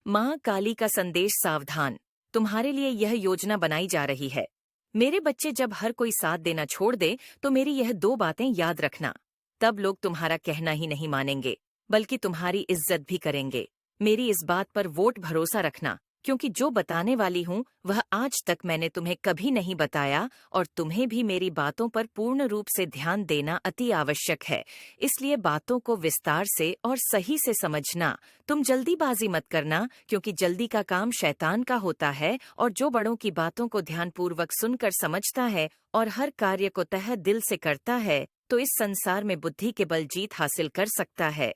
माँ काली का संदेश सावधान। तुम्हारे लिए यह योजना बनाई जा रही है। मेरे बच्चे, जब हर कोई साथ देना छोड़ दे तो मेरी यह दो बातें याद रखना। तब लोग तुम्हारा कहना ही नहीं मानेंगे, बल्कि तुम्हारी इज्जत भी करेंगे। मेरी इस बात पर वोट भरोसा रखना, क्योंकि जो बताने वाली हूँ वह आज तक मैंने तुम्हें कभी नहीं बताया, और तुम्हें भी मेरी बातों पर पूर्ण रूप से ध्यान देना अति आवश्यक है। इसलिए बातों को विस्तार से और सही से समझना। तुम जल्दीबाजी मत करना, क्योंकि जल्दी का काम शैतान का होता है, और जो बड़ों की बातों को ध्यानपूर्वक सुनकर समझता है और हर कार्य को तहे दिल से करता है, तो इस संसार में बुद्धि के बल जीत हासिल कर सकता है।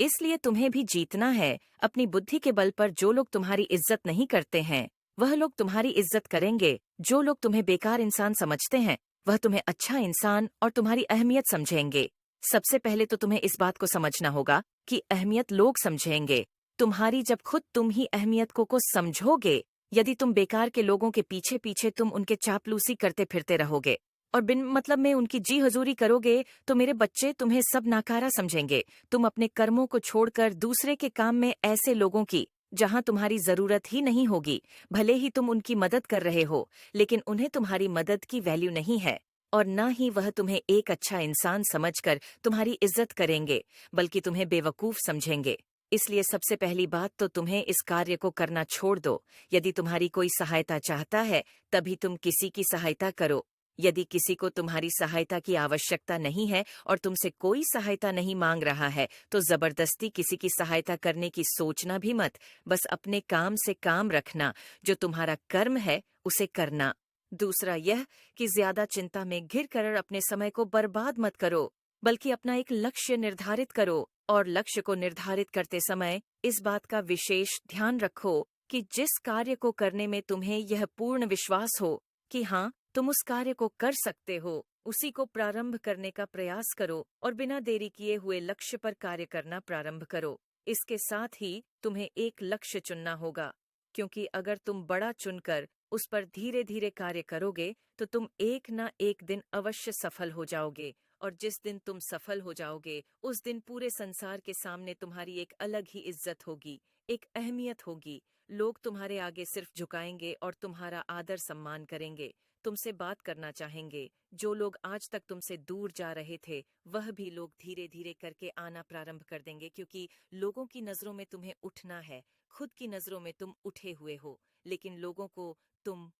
इसलिए तुम्हें भी जीतना है। अपनी बुद्धि के बल पर जो लोग तुम्हारी इज्जत नहीं करते हैं, वह लोग तुम्हारी इज्जत करेंगे। जो लोग तुम्हें बेकार इंसान समझते हैं, वह तुम्हें अच्छा इंसान और तुम्हारी अहमियत समझेंगे। सबसे पहले तो तुम्हें इस बात को समझना होगा कि अहमियत लोग समझेंगे तुम्हारी, जब खुद तुम ही अहमियत को समझोगे। यदि तुम बेकार के लोगों के पीछे पीछे तुम उनके चापलूसी करते फिरते रहोगे और बिन मतलब में उनकी जी हजूरी करोगे, तो मेरे बच्चे तुम्हें सब नाकारा समझेंगे। तुम अपने कर्मों को छोड़कर दूसरे के काम में ऐसे लोगों की, जहां तुम्हारी जरूरत ही नहीं होगी, भले ही तुम उनकी मदद कर रहे हो, लेकिन उन्हें तुम्हारी मदद की वैल्यू नहीं है, और न ही वह तुम्हें एक अच्छा इंसान समझकर तुम्हारी इज्जत करेंगे, बल्कि तुम्हें बेवकूफ समझेंगे। इसलिए सबसे पहली बात तो तुम्हें इस कार्य को करना छोड़ दो। यदि तुम्हारी कोई सहायता चाहता है, तभी तुम किसी की सहायता करो। यदि किसी को तुम्हारी सहायता की आवश्यकता नहीं है और तुमसे कोई सहायता नहीं मांग रहा है, तो जबरदस्ती किसी की सहायता करने की सोचना भी मत। बस अपने काम से काम रखना, जो तुम्हारा कर्म है उसे करना। दूसरा यह कि ज्यादा चिंता में घिर कर अपने समय को बर्बाद मत करो, बल्कि अपना एक लक्ष्य निर्धारित करो, और लक्ष्य को निर्धारित करते समय इस बात का विशेष ध्यान रखो कि जिस कार्य को करने में तुम्हें यह पूर्ण विश्वास हो कि हाँ, तुम उस कार्य को कर सकते हो, उसी को प्रारंभ करने का प्रयास करो, और बिना देरी किए हुए लक्ष्य पर कार्य करना प्रारंभ करो। इसके साथ ही तुम्हें एक लक्ष्य चुनना होगा, क्योंकि अगर तुम बड़ा चुनकर उस पर धीरे धीरे कार्य करोगे, तो तुम एक ना एक दिन अवश्य सफल हो जाओगे। और जिस दिन तुम सफल हो जाओगे, उस दिन पूरे संसार के सामने तुम्हारी एक अलग ही इज्जत होगी, एक अहमियत होगी। लोग तुम्हारे आगे सिर्फ झुकाएंगे और तुम्हारा आदर सम्मान करेंगे, तुमसे बात करना चाहेंगे। जो लोग आज तक तुमसे दूर जा रहे थे, वह भी लोग धीरे धीरे करके आना प्रारंभ कर देंगे, क्योंकि लोगों की नजरों में तुम्हें उठना है। खुद की नजरों में तुम उठे हुए हो, लेकिन लोगों को तुम